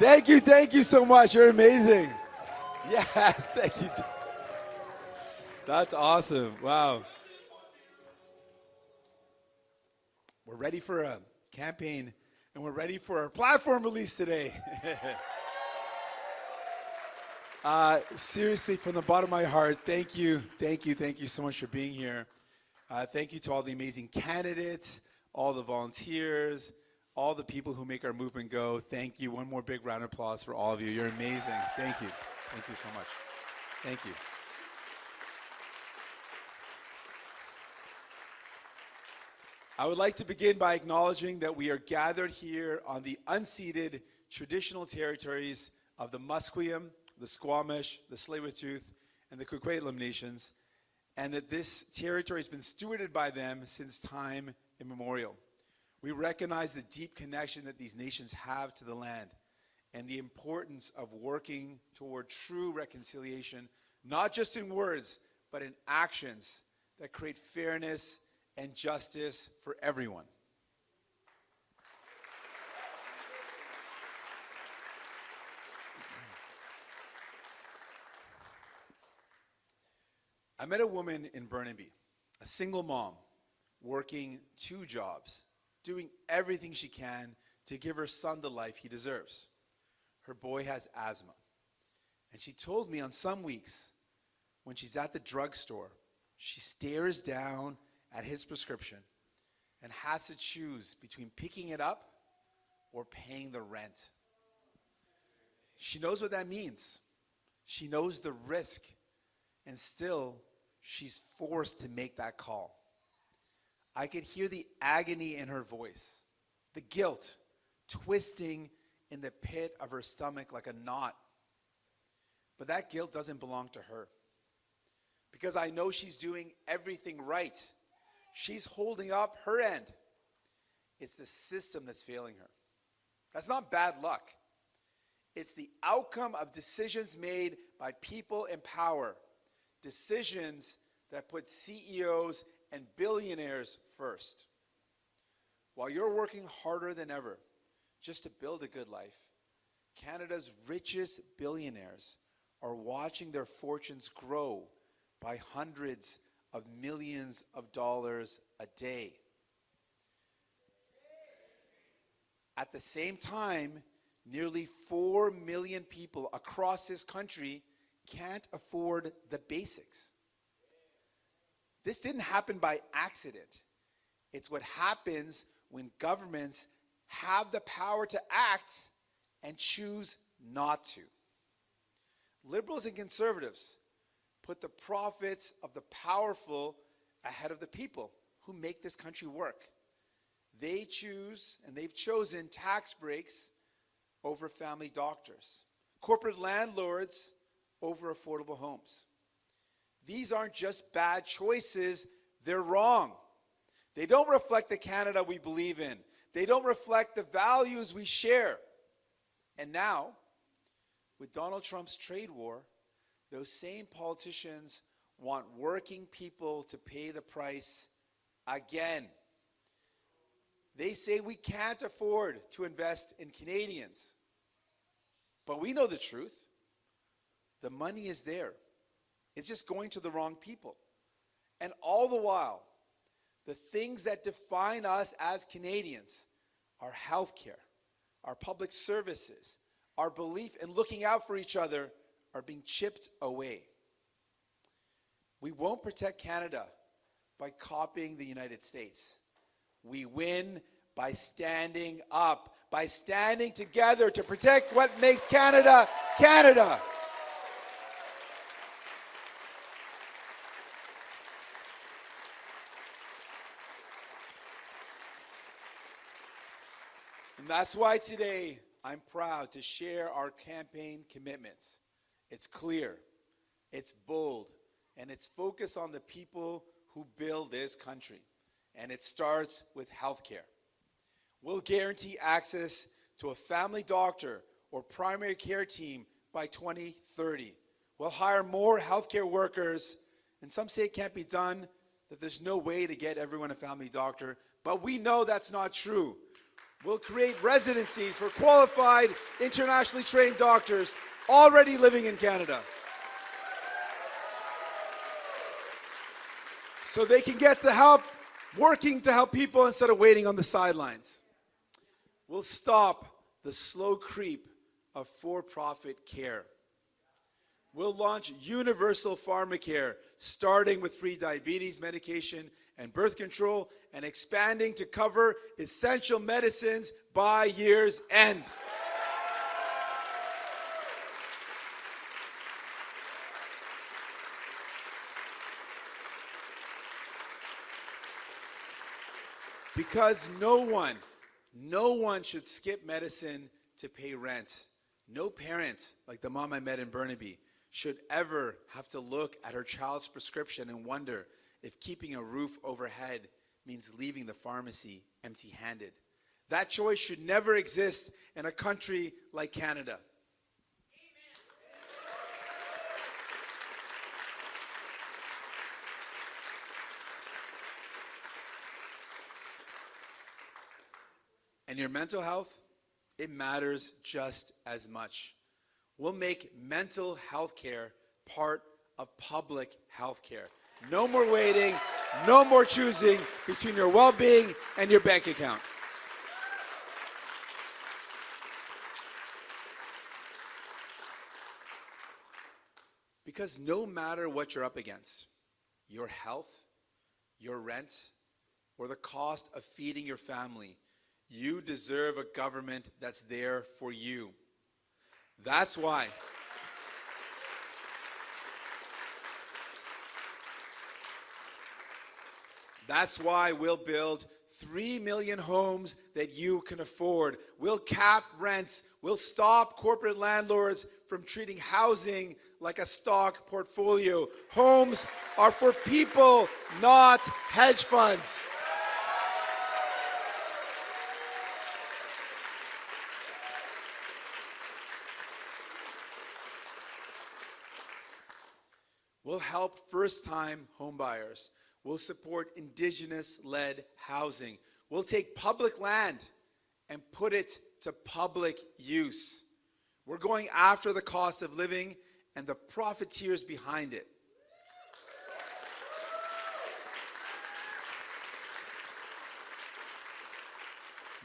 Thank you so much. You're amazing. Yes, thank you. That's awesome. Wow. We're ready for a campaign, and we're ready for our platform release today. Seriously, from the bottom of my heart, thank you so much for being here. Thank you to all the amazing candidates, all the volunteers, all the people who make our movement go. Thank you. One more big round of applause for all of you. You're amazing. Thank you. Thank you so much. Thank you. I would like to begin by acknowledging that we are gathered here on the unceded traditional territories of the Musqueam, the Squamish, the Tsleil-Waututh, and the Coquitlam nations, and that this territory has been stewarded by them since time immemorial. We recognize the deep connection that these nations have to the land and the importance of working toward true reconciliation, not just in words, but in actions that create fairness and justice for everyone. I met a woman in Burnaby, a single mom, working 2 jobs, doing everything she can to give her son the life he deserves. Her boy has asthma. And she told me on some weeks, when she's at the drugstore, she stares down at his prescription and has to choose between picking it up or paying the rent. She knows what that means. She knows the risk, and still she's forced to make that call. I could hear the agony in her voice, the guilt twisting in the pit of her stomach like a knot. But that guilt doesn't belong to her, because I know she's doing everything right. She's holding up her end. It's the system that's failing her. That's not bad luck. It's the outcome of decisions made by people in power, decisions that put CEOs and billionaires first. While you're working harder than ever just to build a good life, Canada's richest billionaires are watching their fortunes grow by hundreds of millions of dollars a day. At the same time, nearly 4 million people across this country can't afford the basics. This didn't happen by accident. It's what happens when governments have the power to act and choose not to. Liberals and conservatives put the profits of the powerful ahead of the people who make this country work. They choose, and they've chosen, tax breaks over family doctors, corporate landlords over affordable homes. These aren't just bad choices, they're wrong. They don't reflect the Canada we believe in. They don't reflect the values we share. And now, with Donald Trump's trade war, those same politicians want working people to pay the price again. They say we can't afford to invest in Canadians. But we know the truth. The money is there. It's just going to the wrong people. And all the while, the things that define us as Canadians, our healthcare, our public services, our belief in looking out for each other, are being chipped away. We won't protect Canada by copying the United States. We win by standing up, by standing together to protect what makes Canada, Canada. And that's why today I'm proud to share our campaign commitments. It's clear, it's bold, and it's focused on the people who build this country. And it starts with healthcare. We'll guarantee access to a family doctor or primary care team by 2030. We'll hire more healthcare workers, and some say it can't be done, that there's no way to get everyone a family doctor, but we know that's not true. We'll create residencies for qualified, internationally trained doctors already living in Canada, so they can get to help, working to help people instead of waiting on the sidelines. We'll stop the slow creep of for-profit care. We'll launch universal pharmacare, starting with free diabetes medication and birth control, and expanding to cover essential medicines by year's end. Because no one should skip medicine to pay rent. No parent, like the mom I met in Burnaby, should ever have to look at her child's prescription and wonder if keeping a roof overhead means leaving the pharmacy empty-handed. That choice should never exist in a country like Canada. And your mental health, it matters just as much. We'll make mental health care part of public health care. No more waiting, no more choosing between your well-being and your bank account. Because no matter what you're up against, your health, your rent, or the cost of feeding your family, you deserve a government that's there for you. That's why we'll build 3 million homes that you can afford. We'll cap rents. We'll stop corporate landlords from treating housing like a stock portfolio. Homes are for people, not hedge funds. We'll help first-time homebuyers. We'll support Indigenous-led housing. We'll take public land and put it to public use. We're going after the cost of living and the profiteers behind it.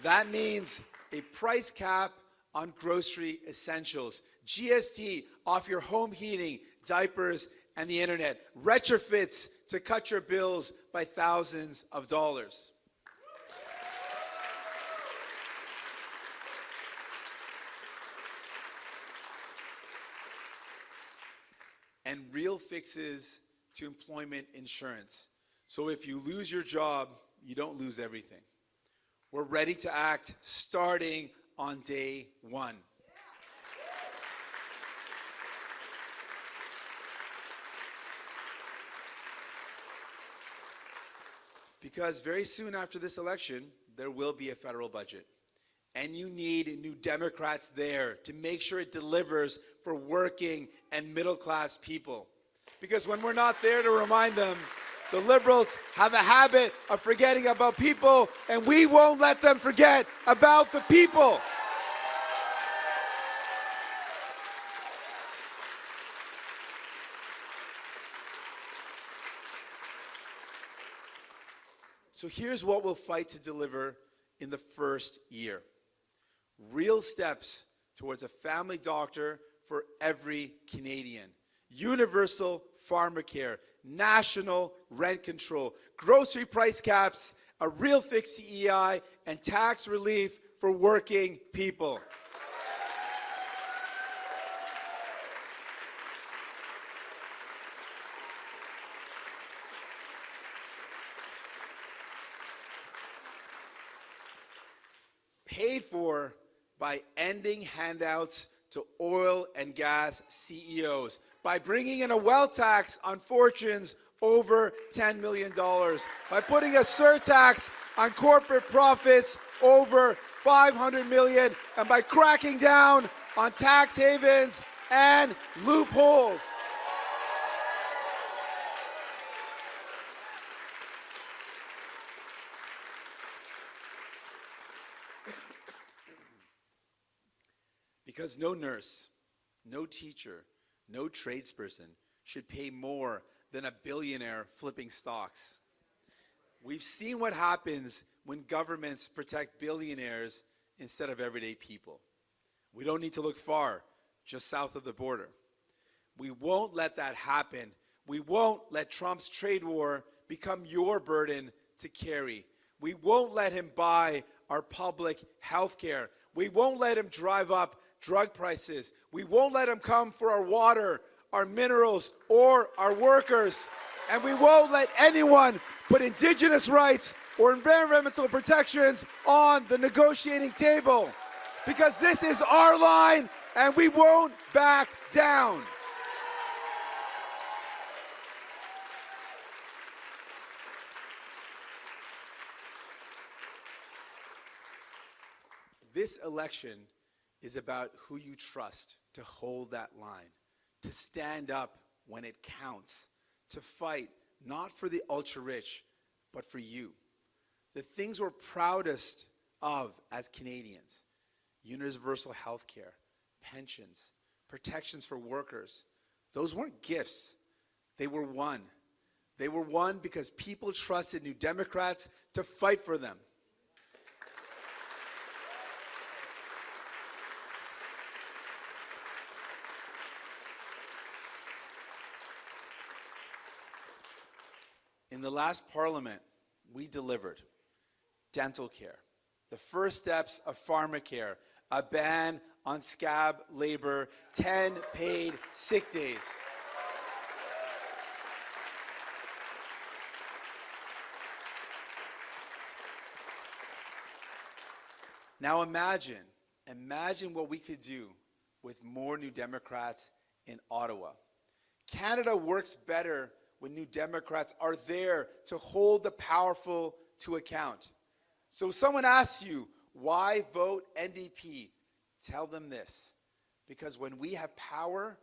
That means a price cap on grocery essentials, GST off your home heating, diapers, and the internet, retrofits to cut your bills by thousands of dollars. And real fixes to employment insurance. So if you lose your job, you don't lose everything. We're ready to act starting on day one. Because very soon after this election, there will be a federal budget. And you need New Democrats there to make sure it delivers for working and middle-class people. Because when we're not there to remind them, the Liberals have a habit of forgetting about people, and we won't let them forget about the people. So here's what we'll fight to deliver in the first year. Real steps towards a family doctor for every Canadian. Universal pharmacare, national rent control, grocery price caps, a real fix to EI, and tax relief for working people. Paid for by ending handouts to oil and gas CEOs, by bringing in a wealth tax on fortunes over $10 million, by putting a surtax on corporate profits over $500 million, and by cracking down on tax havens and loopholes. Because no nurse, no teacher, no tradesperson should pay more than a billionaire flipping stocks. We've seen what happens when governments protect billionaires instead of everyday people. We don't need to look far, just south of the border. We won't let that happen. We won't let Trump's trade war become your burden to carry. We won't let him buy our public health care. We won't let him drive up drug prices. We won't let him come for our water, our minerals, or our workers. And we won't let anyone put indigenous rights or environmental protections on the negotiating table. Because this is our line, and we won't back down. This election is about who you trust to hold that line, to stand up when it counts, to fight not for the ultra-rich, but for you. The things we're proudest of as Canadians: universal health care, pensions, protections for workers. Those weren't gifts. They were won. They were won because people trusted New Democrats to fight for them. In the last Parliament, we delivered dental care, the first steps of pharmacare, a ban on scab labor, 10 paid sick days. Now imagine what we could do with more New Democrats in Ottawa. Canada works better when New Democrats are there to hold the powerful to account. So if someone asks you, why vote NDP? Tell them this: because when we have power,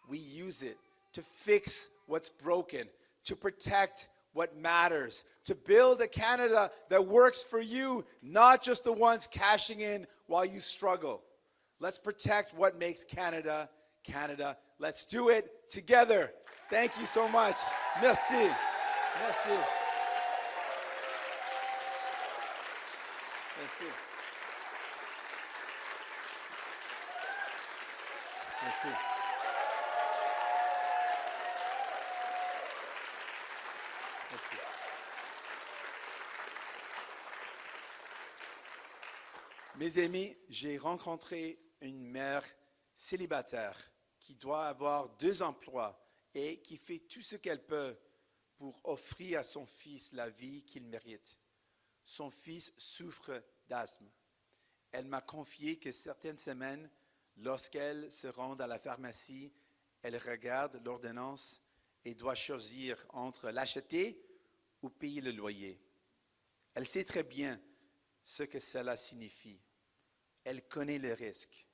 we use it to fix what's broken, to protect what matters, to build a Canada that works for you, not just the ones cashing in while you struggle. Let's protect what makes Canada, Canada. Let's do it together. Thank you so much. Merci. Merci. Merci. Merci. Merci. Mes amis, j'ai rencontré une mère célibataire qui doit avoir 2 emplois et qui fait tout ce qu'elle peut pour offrir à son fils la vie qu'il mérite. Son fils souffre d'asthme. Elle m'a confié que certaines semaines, lorsqu'elle se rend à la pharmacie, elle regarde l'ordonnance et doit choisir entre l'acheter ou payer le loyer. Elle sait très bien ce que cela signifie. Elle connaît les risques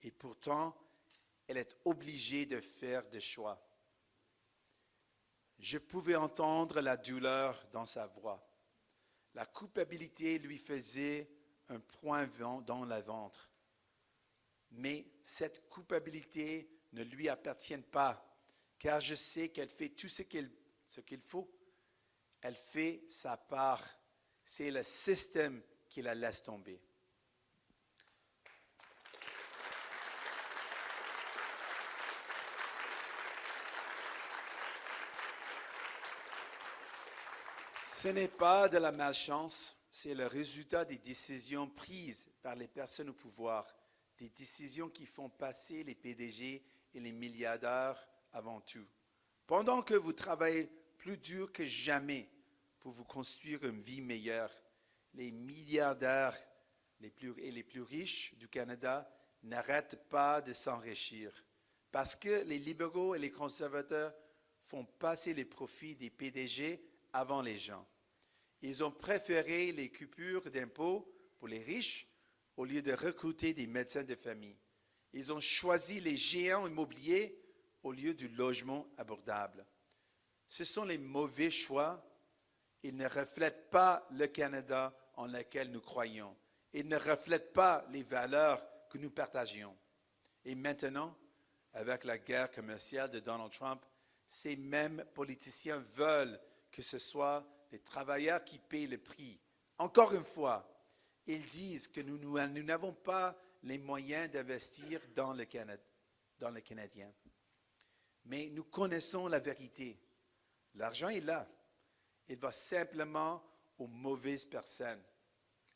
et pourtant, elle est obligée de faire des choix. Je pouvais entendre la douleur dans sa voix. La culpabilité lui faisait un point dans le ventre. Mais cette culpabilité ne lui appartient pas, car je sais qu'elle fait tout ce qu'il faut. Elle fait sa part. C'est le système qui la laisse tomber. Ce n'est pas de la malchance, c'est le résultat des décisions prises par les personnes au pouvoir, des décisions qui font passer les PDG et les milliardaires avant tout. Pendant que vous travaillez plus dur que jamais pour vous construire une vie meilleure, les milliardaires les plus riches du Canada n'arrêtent pas de s'enrichir parce que les libéraux et les conservateurs font passer les profits des PDG avant les gens. Ils ont préféré les coupures d'impôts pour les riches au lieu de recruter des médecins de famille. Ils ont choisi les géants immobiliers au lieu du logement abordable. Ce sont les mauvais choix. Ils ne reflètent pas le Canada en lequel nous croyons. Ils ne reflètent pas les valeurs que nous partageons. Et maintenant, avec la guerre commerciale de Donald Trump, ces mêmes politiciens veulent que ce soit les travailleurs qui payent le prix. Encore une fois, ils disent que nous n'avons pas les moyens d'investir dans le Canadien. Mais nous connaissons la vérité. L'argent est là. Il va simplement aux mauvaises personnes.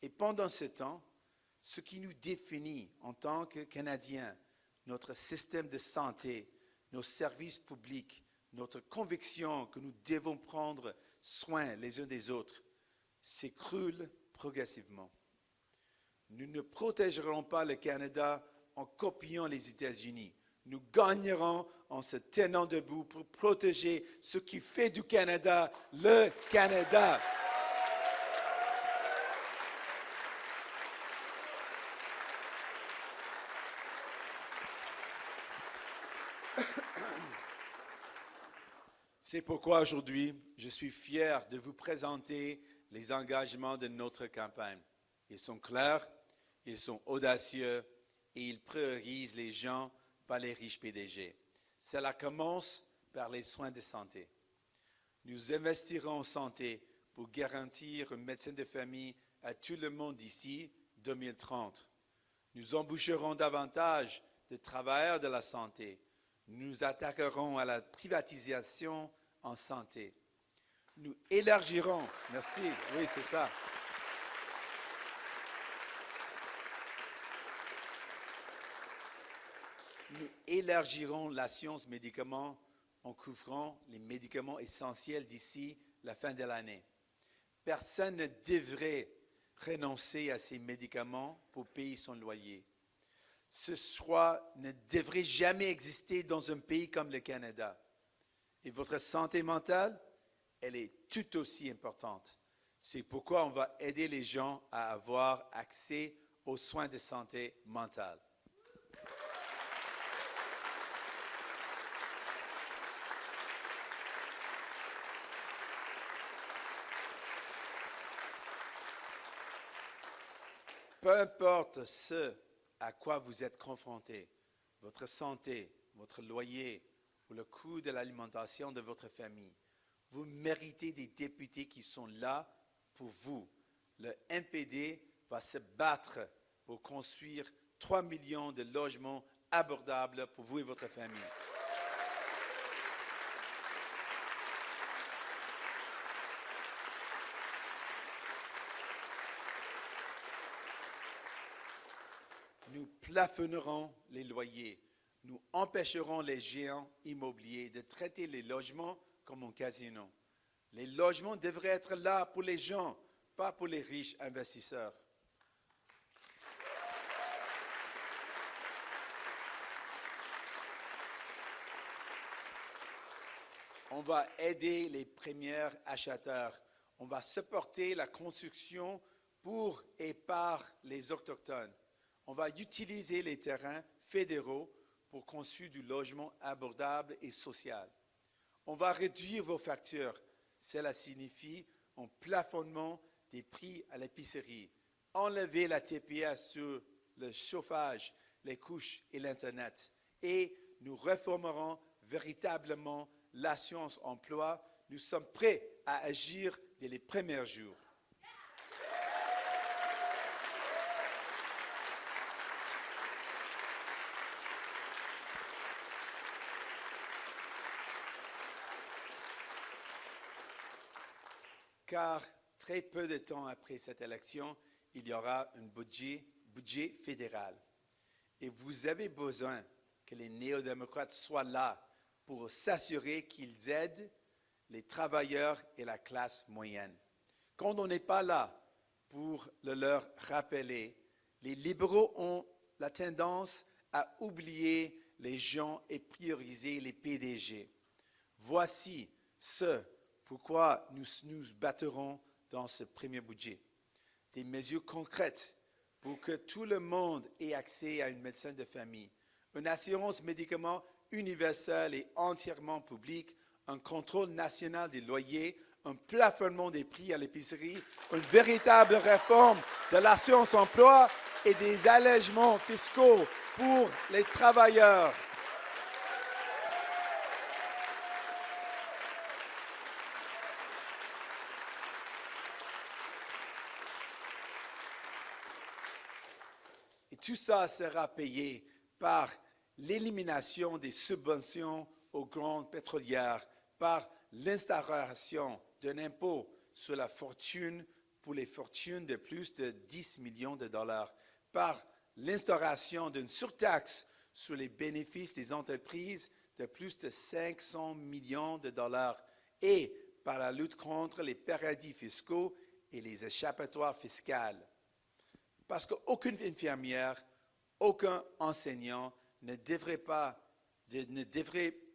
Et pendant ce temps, ce qui nous définit en tant que Canadiens, notre système de santé, nos services publics, notre conviction que nous devons prendre soin les uns des autres, s'écroule progressivement. Nous ne protégerons pas le Canada en copiant les États-Unis. Nous gagnerons en se tenant debout pour protéger ce qui fait du Canada le Canada. C'est pourquoi aujourd'hui, je suis fier de vous présenter les engagements de notre campagne. Ils sont clairs, ils sont audacieux et ils priorisent les gens, pas les riches PDG. Cela commence par les soins de santé. Nous investirons en santé pour garantir une médecine de famille à tout le monde d'ici 2030. Nous embaucherons davantage de travailleurs de la santé. Nous nous attaquerons à la privatisation en santé. Nous élargirons, merci, oui c'est ça. Nous élargirons la science médicaments en couvrant les médicaments essentiels d'ici la fin de l'année. Personne ne devrait renoncer à ces médicaments pour payer son loyer. Ce choix ne devrait jamais exister dans un pays comme le Canada. Et votre santé mentale, elle est tout aussi importante. C'est pourquoi on va aider les gens à avoir accès aux soins de santé mentale. Peu importe ce à quoi vous êtes confrontés, votre santé, votre loyer ou le coût de l'alimentation de votre famille, vous méritez des députés qui sont là pour vous. Le NPD va se battre pour construire 3 millions de logements abordables pour vous et votre famille. Nous plafonnerons les loyers. Nous empêcherons les géants immobiliers de traiter les logements comme un casino. Les logements devraient être là pour les gens, pas pour les riches investisseurs. On va aider les premiers acheteurs. On va supporter la construction pour et par les Autochtones. On va utiliser les terrains fédéraux pour construire du logement abordable et social. On va réduire vos factures. Cela signifie un plafonnement des prix à l'épicerie. Enlever la TPS sur le chauffage, les couches et l'Internet. Et nous réformerons véritablement l'assurance emploi. Nous sommes prêts à agir dès les premiers jours. Car très peu de temps après cette élection, il y aura un budget fédéral. Et vous avez besoin que les néo-démocrates soient là pour s'assurer qu'ils aident les travailleurs et la classe moyenne. Quand on n'est pas là pour le leur rappeler, les libéraux ont la tendance à oublier les gens et prioriser les PDG. Voici ce pourquoi nous nous battrons dans ce premier budget. Des mesures concrètes pour que tout le monde ait accès à une médecine de famille, une assurance médicaments universelle et entièrement publique, un contrôle national des loyers, un plafonnement des prix à l'épicerie, une véritable réforme de l'assurance emploi et des allègements fiscaux pour les travailleurs. Et tout ça sera payé par l'élimination des subventions aux grandes pétrolières, par l'instauration d'un impôt sur la fortune pour les fortunes de plus de 10 millions de dollars, par l'instauration d'une surtaxe sur les bénéfices des entreprises de plus de 500 millions de dollars et par la lutte contre les paradis fiscaux et les échappatoires fiscales. Parce qu'aucune infirmière, aucun enseignant ne devrait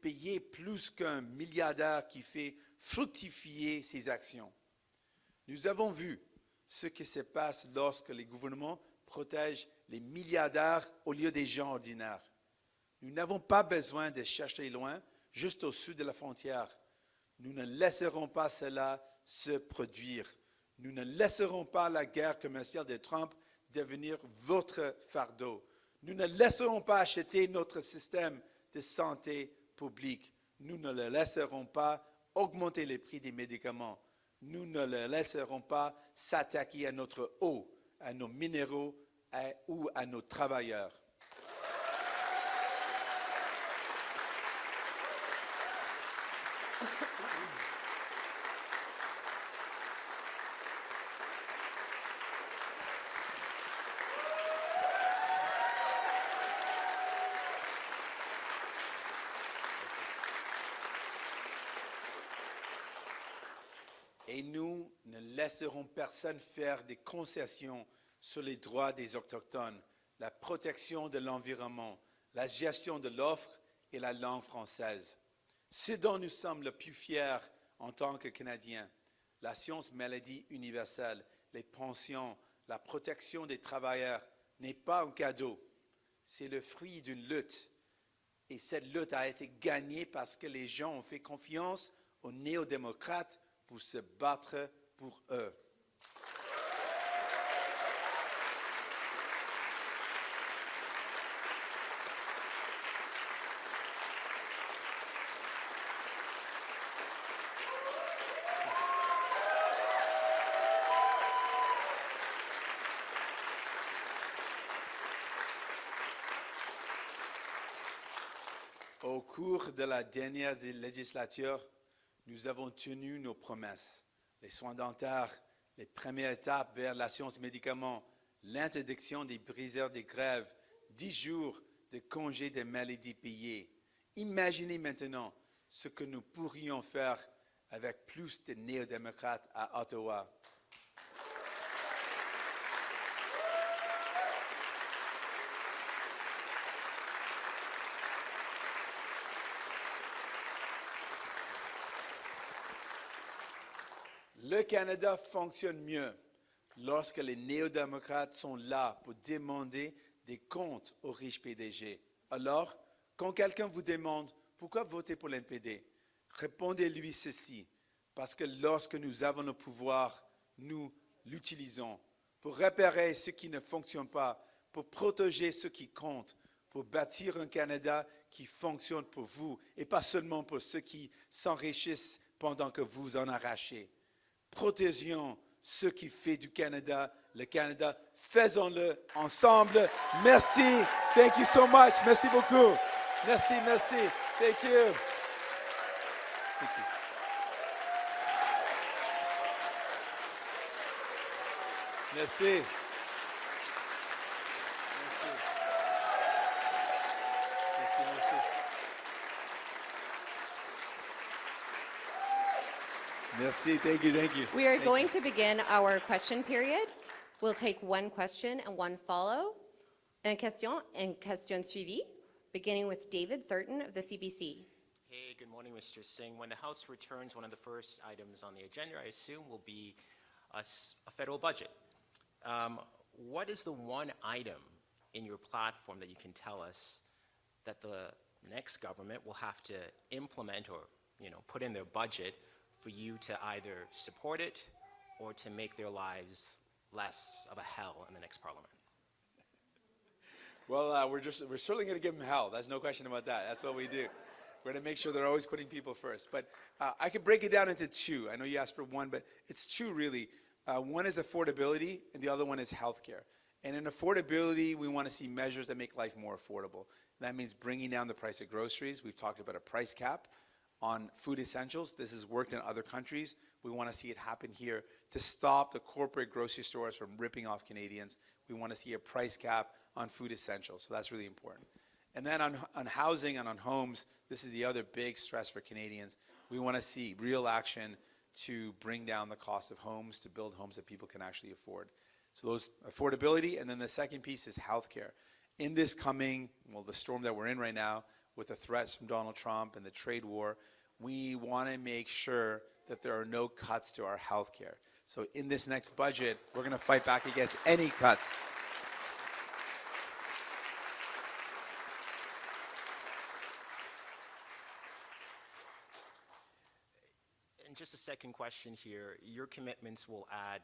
payer plus qu'un milliardaire qui fait fructifier ses actions. Nous avons vu ce qui se passe lorsque les gouvernements protègent les milliardaires au lieu des gens ordinaires. Nous n'avons pas besoin de chercher loin, juste au sud de la frontière. Nous ne laisserons pas cela se produire. Nous ne laisserons pas la guerre commerciale de Trump devenir votre fardeau. Nous ne laisserons pas acheter notre système de santé publique. Nous ne le laisserons pas augmenter les prix des médicaments. Nous ne le laisserons pas s'attaquer à notre eau, à nos minéraux ou à nos travailleurs. Et nous ne laisserons personne faire des concessions sur les droits des Autochtones, la protection de l'environnement, la gestion de l'offre et la langue française. Ce dont nous sommes le plus fiers en tant que Canadiens, la science maladie universelle, les pensions, la protection des travailleurs n'est pas un cadeau. C'est le fruit d'une lutte. Et cette lutte a été gagnée parce que les gens ont fait confiance aux néo-démocrates pour se battre pour eux. Au cours de la dernière législature, nous avons tenu nos promesses. Les soins dentaires, les premières étapes vers la science médicaments, l'interdiction des briseurs des grèves, 10 jours de congés de maladie payés. Imaginez maintenant ce que nous pourrions faire avec plus de néo-démocrates à Ottawa. Le Canada fonctionne mieux lorsque les néo-démocrates sont là pour demander des comptes aux riches PDG. Alors, quand quelqu'un vous demande pourquoi voter pour l'NPD, répondez-lui ceci, parce que lorsque nous avons le pouvoir, nous l'utilisons pour repérer ce qui ne fonctionne pas, pour protéger ce qui compte, pour bâtir un Canada qui fonctionne pour vous et pas seulement pour ceux qui s'enrichissent pendant que vous en arrachez. Protégeons ce qui fait du Canada le Canada. Faisons-le ensemble. Merci. Thank you so much. Merci beaucoup. Merci, merci. Thank you. Thank you. Merci. Merci, thank you, thank you. We are going to begin our question period. We'll take one question and one follow. Une question suivie, beginning with David Thurton of the CBC. Hey, good morning, Mr. Singh. When the House returns, one of the first items on the agenda, I assume, will be a federal budget. What is the one item in your platform that you can tell us that the next government will have to implement or, put in their budget for you to either support it or to make their lives less of a hell in the next parliament? Well, we're certainly going to give them hell. There's no question about that. That's what we do. We're going to make sure they're always putting people first. But I could break it down into two. I know you asked for one, but it's two really. One is affordability, and the other one is healthcare. And in affordability, we want to see measures that make life more affordable. That means bringing down the price of groceries. We've talked about a price cap on food essentials. This has worked in other countries. We want to see it happen here to stop the corporate grocery stores from ripping off Canadians. We want to see a price cap on food essentials. So that's really important. And then on housing and on homes, this is the other big stress for Canadians. We want to see real action to bring down the cost of homes, to build homes that people can actually afford. So those affordability, and then the second piece is healthcare. In this coming, well, the storm that we're in right now, with the threats from Donald Trump and the trade war, we want to make sure that there are no cuts to our healthcare. So in this next budget, we're going to fight back against any cuts. And just a second question here. Your commitments will add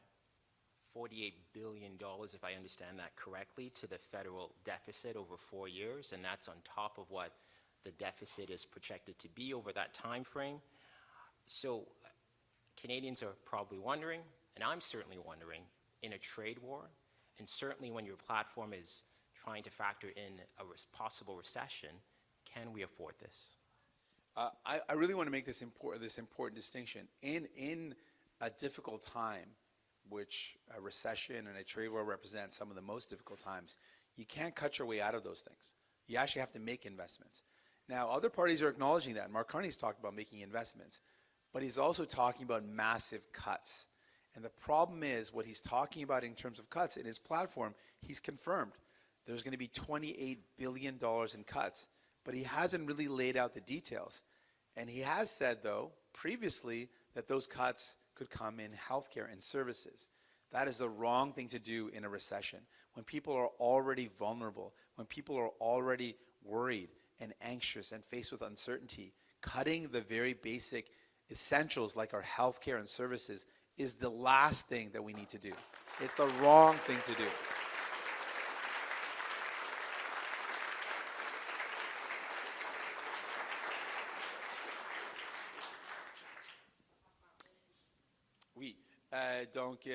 $48 billion, if I understand that correctly, to the federal deficit over 4 years, and that's on top of what the deficit is projected to be over that time frame. So Canadians are probably wondering, and I'm certainly wondering, in a trade war, and certainly when your platform is trying to factor in a possible recession, can we afford this? I really want to make this important distinction. In a difficult time, which a recession and a trade war represent some of the most difficult times, you can't cut your way out of those things. You actually have to make investments. Now, other parties are acknowledging that. Mark Carney's talked about making investments, but he's also talking about massive cuts. And the problem is what he's talking about in terms of cuts in his platform, he's confirmed there's going to be $28 billion in cuts, but he hasn't really laid out the details. And he has said, though, previously, that those cuts could come in healthcare and services. That is the wrong thing to do in a recession. When people are already vulnerable, when people are already worried and anxious and faced with uncertainty, cutting the very basic essentials like our healthcare and services is the last thing that we need to do. It's the wrong thing to do. Oui, donc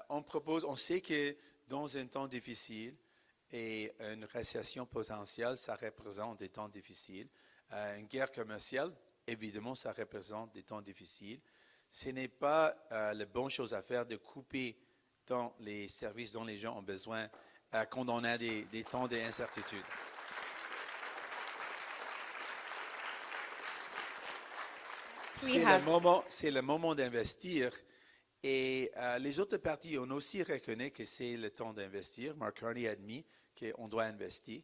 on sait que dans un temps difficile et une récession potentielle, ça représente des temps difficiles. Une guerre commerciale, évidemment, ça représente des temps difficiles. Ce n'est pas la bonne chose à faire de couper dans les services dont les gens ont besoin quand on a des temps d'incertitude. C'est le moment d'investir et les autres partis ont aussi reconnu que c'est le temps d'investir. Mark Carney a admis qu'on doit investir.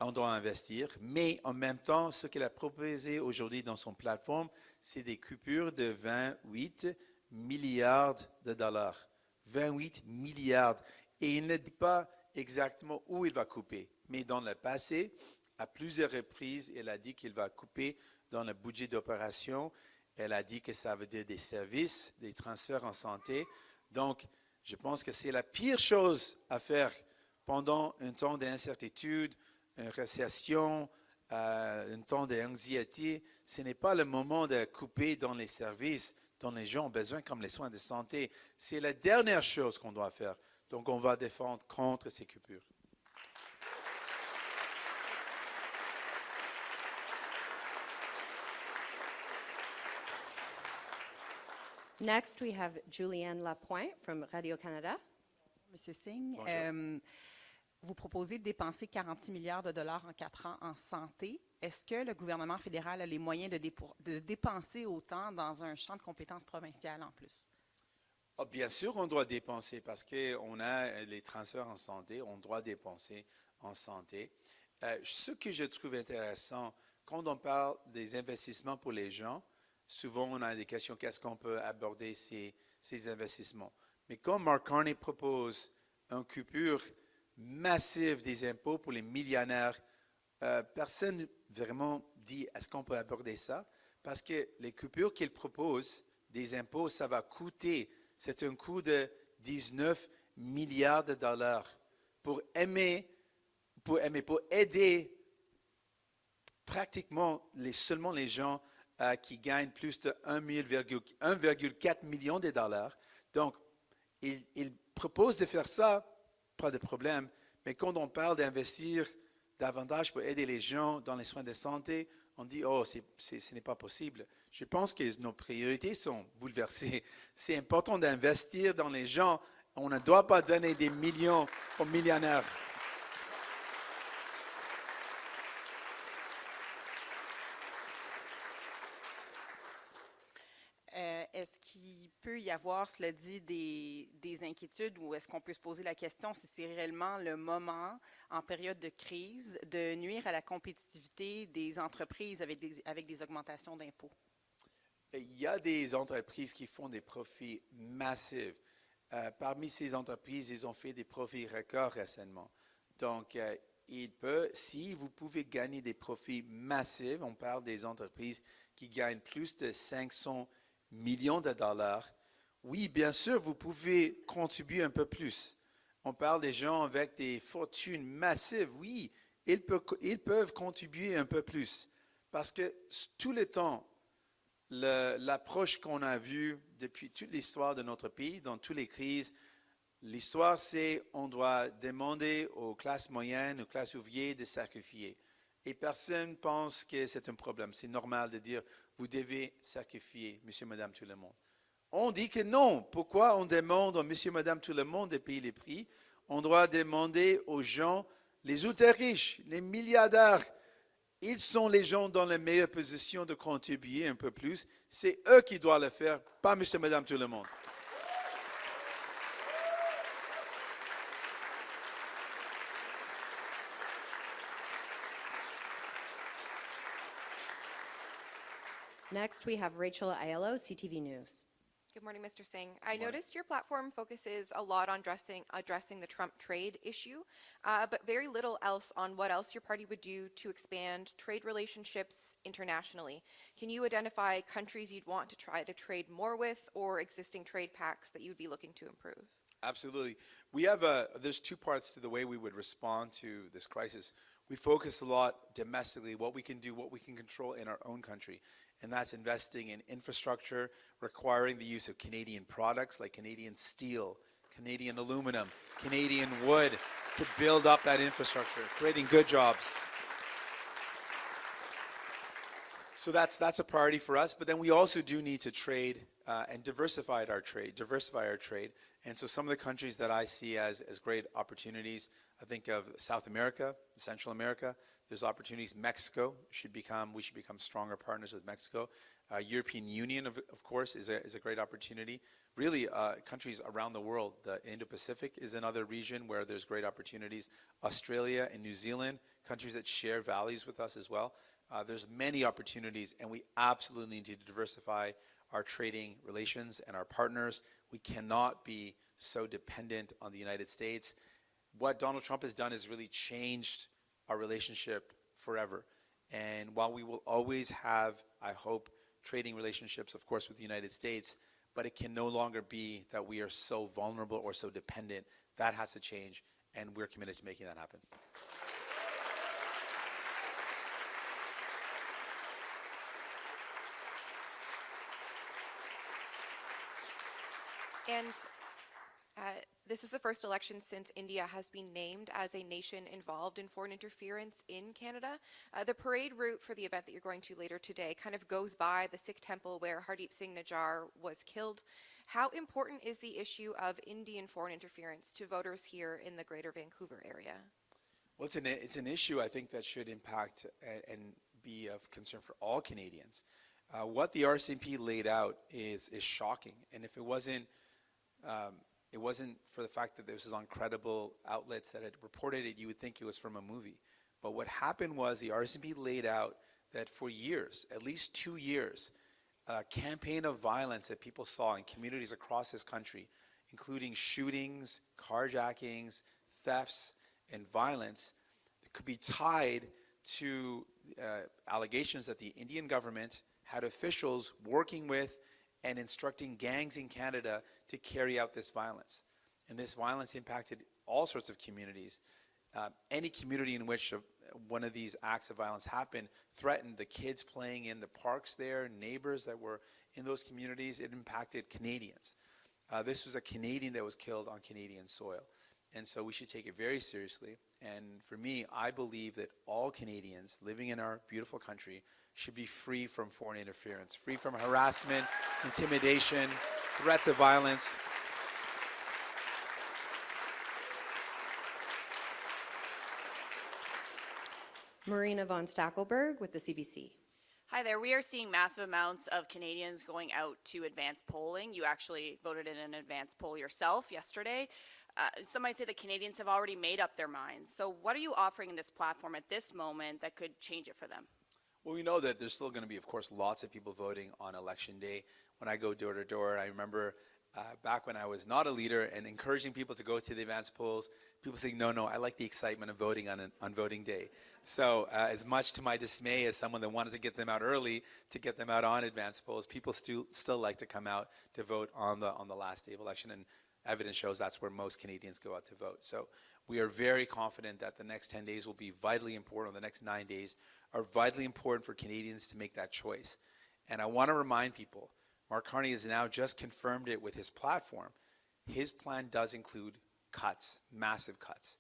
On doit investir, mais en même temps, ce qu'il a proposé aujourd'hui dans son plateforme, c'est des coupures de 28 milliards de dollars. 28 milliards. Et il ne dit pas exactement où il va couper. Mais dans le passé, à plusieurs reprises, il a dit qu'il va couper dans le budget d'opération. Elle a dit que ça veut dire des services, des transferts en santé. Donc, je pense que c'est la pire chose à faire pendant un temps d'incertitude, une récession, un temps d'anxiété. Ce n'est pas le moment de couper dans les services dont les gens ont besoin, comme les soins de santé. C'est la dernière chose qu'on doit faire. Donc, on va défendre contre ces coupures. Next, we have Julianne Lapointe from Radio-Canada. Monsieur Singh, vous proposez de dépenser 46 milliards de dollars en 4 ans en santé. Est-ce que le gouvernement fédéral a les moyens de dépenser autant dans un champ de compétences provinciales en plus? Oh, bien sûr, on doit dépenser parce qu'on a les transferts en santé, on doit dépenser en santé. Ce que je trouve intéressant, quand on parle des investissements pour les gens, souvent on a des questions, qu'est-ce qu'on peut aborder ces investissements? Mais quand Mark Carney propose une coupure massive des impôts pour les millionnaires, personne vraiment dit, est-ce qu'on peut aborder ça? Parce que les coupures qu'il propose des impôts, ça va coûter, c'est un coût de 19 milliards de dollars. Pour pour aider pratiquement seulement les gens qui gagnent plus de 1,4 million de dollars. Donc, il propose de faire ça, pas de problème, mais quand on parle d'investir davantage pour aider les gens dans les soins de santé, on dit, oh, ce n'est pas possible. Je pense que nos priorités sont bouleversées. C'est important d'investir dans les gens. On ne doit pas donner des millions aux millionnaires. Est-ce qu'il peut y avoir, cela dit, des inquiétudes ou est-ce qu'on peut se poser la question si c'est réellement le moment, en période de crise, de nuire à la compétitivité des entreprises avec des augmentations d'impôts? Il y a des entreprises qui font des profits massifs. Parmi ces entreprises, ils ont fait des profits records récemment. Donc, si vous pouvez gagner des profits massifs, on parle des entreprises qui gagnent plus de 500 millions de dollars, oui, bien sûr, vous pouvez contribuer un peu plus. On parle des gens avec des fortunes massives, oui, ils peuvent contribuer un peu plus. Parce que tout le temps, l'approche qu'on a vue depuis toute l'histoire de notre pays, dans toutes les crises, l'histoire c'est on doit demander aux classes moyennes, aux classes ouvrières de sacrifier. Et personne ne pense que c'est un problème. C'est normal de dire, vous devez sacrifier, monsieur, madame, tout le monde. On dit que non. Pourquoi on demande à monsieur, madame, tout le monde de payer les prix? On doit demander aux gens, les ultra riches, les milliardaires. Ils sont les gens dans la meilleure position de contribuer un peu plus. C'est eux qui doivent le faire, pas monsieur, madame, tout le monde. Next, we have Rachel Aiello, CTV News. Good morning, Mr. Singh. I noticed your platform focuses a lot on addressing the Trump trade issue, but very little else on what else your party would do to expand trade relationships internationally. Can you identify countries you'd want to try to trade more with or existing trade pacts that you'd be looking to improve? Absolutely. There's two parts to the way we would respond to this crisis. We focus a lot domestically, what we can do, what we can control in our own country. And that's investing in infrastructure, requiring the use of Canadian products like Canadian steel, Canadian aluminum, Canadian wood to build up that infrastructure, creating good jobs. So that's a priority for us, but then we also do need to trade and diversify our trade. And so some of the countries that I see as great opportunities, I think of South America, Central America. There's opportunities. Mexico we should become stronger partners with Mexico. European Union, of course, is a great opportunity. Really, countries around the world. The Indo-Pacific is another region where there's great opportunities. Australia and New Zealand, countries that share values with us as well. There's many opportunities, and we absolutely need to diversify our trading relations and our partners. We cannot be so dependent on the United States. What Donald Trump has done is really changed our relationship forever. And while we will always have, I hope, trading relationships, of course, with the United States, but it can no longer be that we are so vulnerable or so dependent. That has to change, and we're committed to making that happen. And this is the first election since India has been named as a nation involved in foreign interference in Canada. The parade route for the event that you're going to later today kind of goes by the Sikh temple where Hardeep Singh Nijjar was killed. How important is the issue of Indian foreign interference to voters here in the Greater Vancouver area? Well, it's an issue I think that should impact and be of concern for all Canadians. What the RCMP laid out is shocking, and if it wasn't for the fact that this was on credible outlets that had reported it, you would think it was from a movie. But what happened was the RCMP laid out that for years, at least 2 years, a campaign of violence that people saw in communities across this country, including shootings, carjackings, thefts, and violence, could be tied to allegations that the Indian government had officials working with and instructing gangs in Canada to carry out this violence. And this violence impacted all sorts of communities. any community in which one of these acts of violence happened threatened the kids playing in the parks there, neighbors that were in those communities. It impacted Canadians. This was a Canadian that was killed on Canadian soil. And so we should take it very seriously. And for me, I believe that all Canadians living in our beautiful country should be free from foreign interference, free from harassment, intimidation, threats of violence. Marina von Stackelberg with the CBC. Hi there. We are seeing massive amounts of Canadians going out to advance polling. You actually voted in an advance poll yourself yesterday. Some might say that Canadians have already made up their minds. So what are you offering in this platform at this moment that could change it for them? Well, we know that there's still going to be, of course, lots of people voting on Election Day. When I go door to door, I remember back when I was not a leader and encouraging people to go to the advance polls, people saying, no, I like the excitement of voting on voting day. So as much to my dismay as someone that wanted to get them out early, to get them out on advance polls, people still like to come out to vote on the last day of election. And evidence shows that's where most Canadians go out to vote. So we are very confident that the next 10 days will be vitally important, or the next 9 days are vitally important for Canadians to make that choice. And I want to remind people, Mark Carney has now just confirmed it with his platform. His plan does include cuts, massive cuts.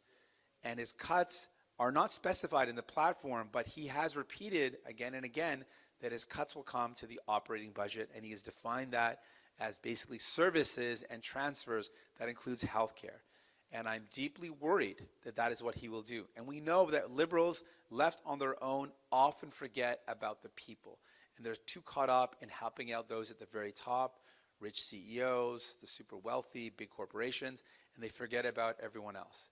And his cuts are not specified in the platform, but he has repeated again and again that his cuts will come to the operating budget, and he has defined that as basically services and transfers that includes healthcare. And I'm deeply worried that that is what he will do. And we know that Liberals left on their own often forget about the people. And they're too caught up in helping out those at the very top, rich CEOs, the super wealthy, big corporations, and they forget about everyone else.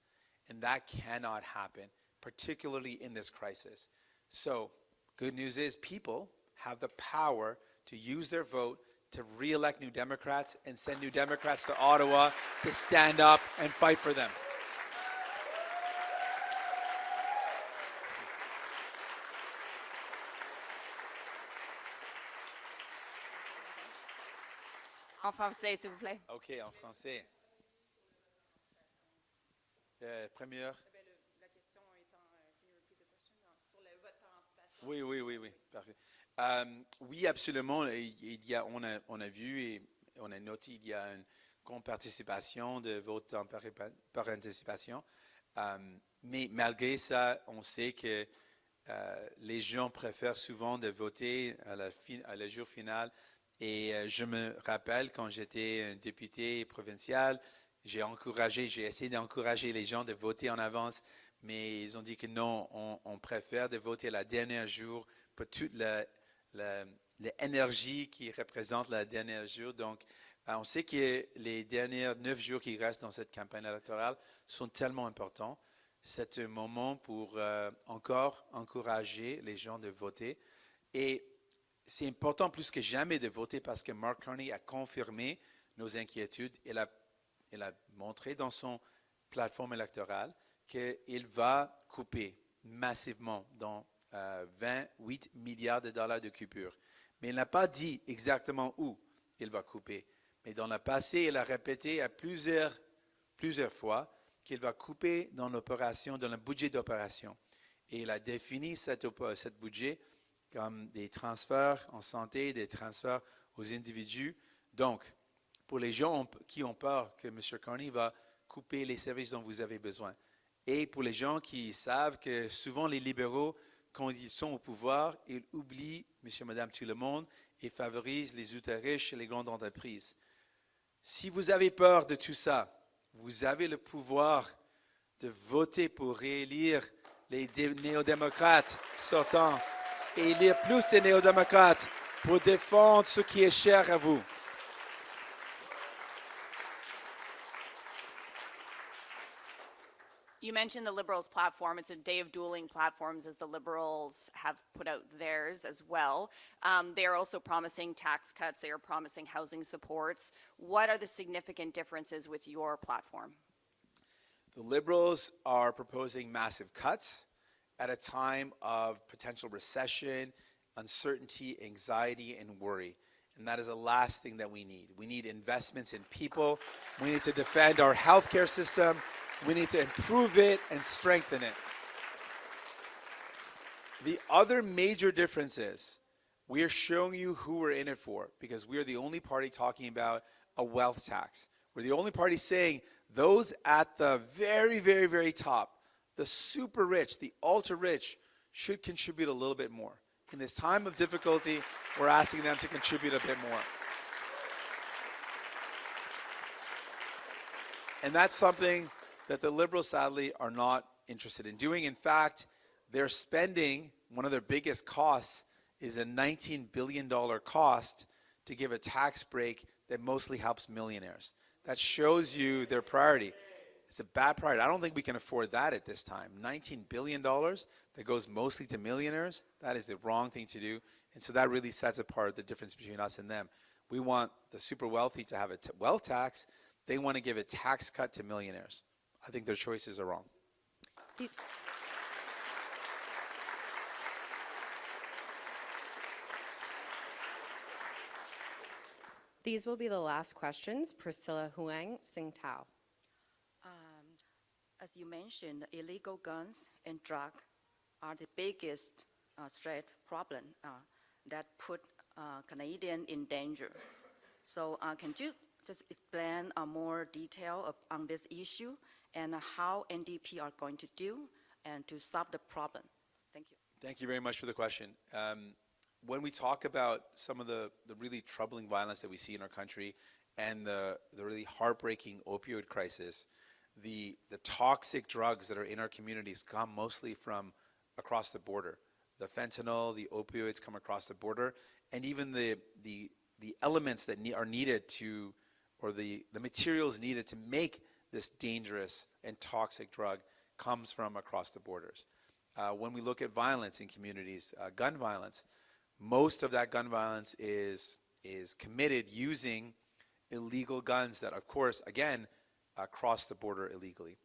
And that cannot happen, particularly in this crisis. So good news is people have the power to use their vote to re-elect New Democrats and send New Democrats to Ottawa to stand up and fight for them. En français, s'il vous plaît. OK, en français. Première. La question étant, can you repeat the question? Sur le vote par anticipation. Oui, parfait. Oui, absolument. On a vu et on a noté il y a une grande participation de vote par anticipation. Mais malgré ça, on sait que les gens préfèrent souvent de voter à la jour final. Et je me rappelle quand j'étais un député provincial, j'ai essayé d'encourager les gens de voter en avance, mais ils ont dit que non, on préfère de voter la dernière jour pour toute l'énergie qui représente la dernière jour. Donc, on sait que les derniers 9 jours qui restent dans cette campagne électorale sont tellement importants. C'est un moment pour encore encourager les gens de voter. Et c'est important plus que jamais de voter parce que Mark Carney a confirmé nos inquiétudes. Il a montré dans son plateforme électorale qu'il va couper massivement dans 28 milliards de dollars de coupures. Mais il n'a pas dit exactement où il va couper. Mais dans le passé, il a répété à plusieurs fois qu'il va couper dans le budget d'opération. Et il a défini cette budget comme des transferts en santé, des transferts aux individus. Donc, pour les gens qui ont peur que M. Carney va couper les services dont vous avez besoin, et pour les gens qui savent que souvent les libéraux, quand ils sont au pouvoir, ils oublient monsieur, madame, tout le monde et favorisent les ultra-riches et les grandes entreprises. Si vous avez peur de tout ça, vous avez le pouvoir de voter pour réélire les néo-démocrates sortants et élire plus de néo-démocrates pour défendre ce qui est cher à vous. You mentioned the Liberals' platform. It's a day of dueling platforms, as the Liberals have put out theirs as well. They are also promising tax cuts. They are promising housing supports. What are the significant differences with your platform? The Liberals are proposing massive cuts at a time of potential recession, uncertainty, anxiety, and worry. And that is the last thing that we need. We need investments in people. We need to defend our healthcare system. We need to improve it and strengthen it. The other major difference is we are showing you who we're in it for, because we are the only party talking about a wealth tax. We're the only party saying those at the very, very, very top, the super rich, the ultra rich, should contribute a little bit more. In this time of difficulty, we're asking them to contribute a bit more. And that's something that the Liberals, sadly, are not interested in doing. In fact, they're spending, one of their biggest costs is a $19 billion cost to give a tax break that mostly helps millionaires. That shows you their priority. It's a bad priority. I don't think we can afford that at this time. $19 billion that goes mostly to millionaires, that is the wrong thing to do. And so that really sets apart the difference between us and them. We want the super wealthy to have a wealth tax. They want to give a tax cut to millionaires. I think their choices are wrong. These will be the last questions. Priscilla Huang, Sing Tao. As you mentioned, illegal guns and drugs are the biggest threat problem that put Canadians in danger. So can you just explain more detail on this issue and how NDP are going to do and to solve the problem? Thank you. Thank you very much for the question. When we talk about some of the really troubling violence that we see in our country and the really heartbreaking opioid crisis, the toxic drugs that are in our communities come mostly from across the border. The fentanyl, the opioids come across the border, and even the elements that are needed to, or the materials needed to make this dangerous and toxic drug comes from across the borders. When we look at violence in communities, gun violence, most of that gun violence is committed using illegal guns that, of course, again, cross the border illegally.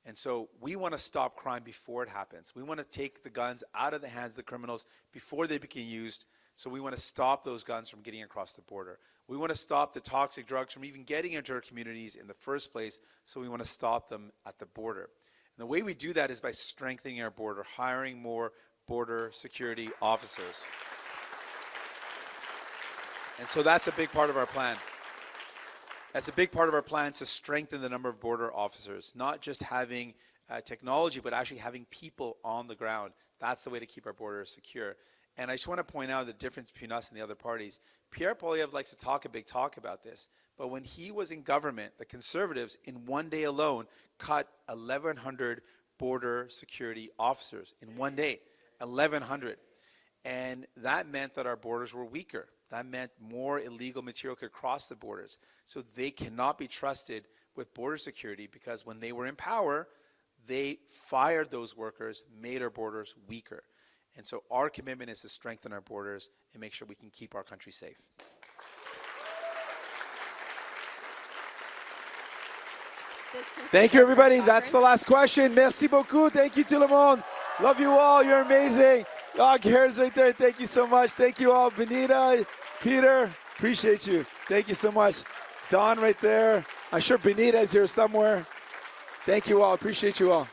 And so we want to stop crime before it happens. We want to take the guns out of the hands of the criminals before they become used. So we want to stop those guns from getting across the border. We want to stop the toxic drugs from even getting into our communities in the first place. So we want to stop them at the border. And the way we do that is by strengthening our border, hiring more border security officers. And so that's a big part of our plan. That's a big part of our plan, to strengthen the number of border officers, not just having technology, but actually having people on the ground. That's the way to keep our borders secure. And I just want to point out the difference between us and the other parties. Pierre Poilievre likes to talk a big talk about this, but when he was in government, the Conservatives, in one day alone, cut 1,100 border security officers in one day, 1,100. And that meant that our borders were weaker. That meant more illegal material could cross the borders. So they cannot be trusted with border security, because when they were in power, they fired those workers, made our borders weaker. And so our commitment is to strengthen our borders and make sure we can keep our country safe. Thank you, everybody. That's the last question. Merci beaucoup. Thank you, tout le monde. Love you all. You're amazing. Dog hairs right there. Thank you so much. Thank you all. Benita, Peter, appreciate you. Thank you so much. Don right there. I'm sure Benita is here somewhere. Thank you all. Appreciate you all.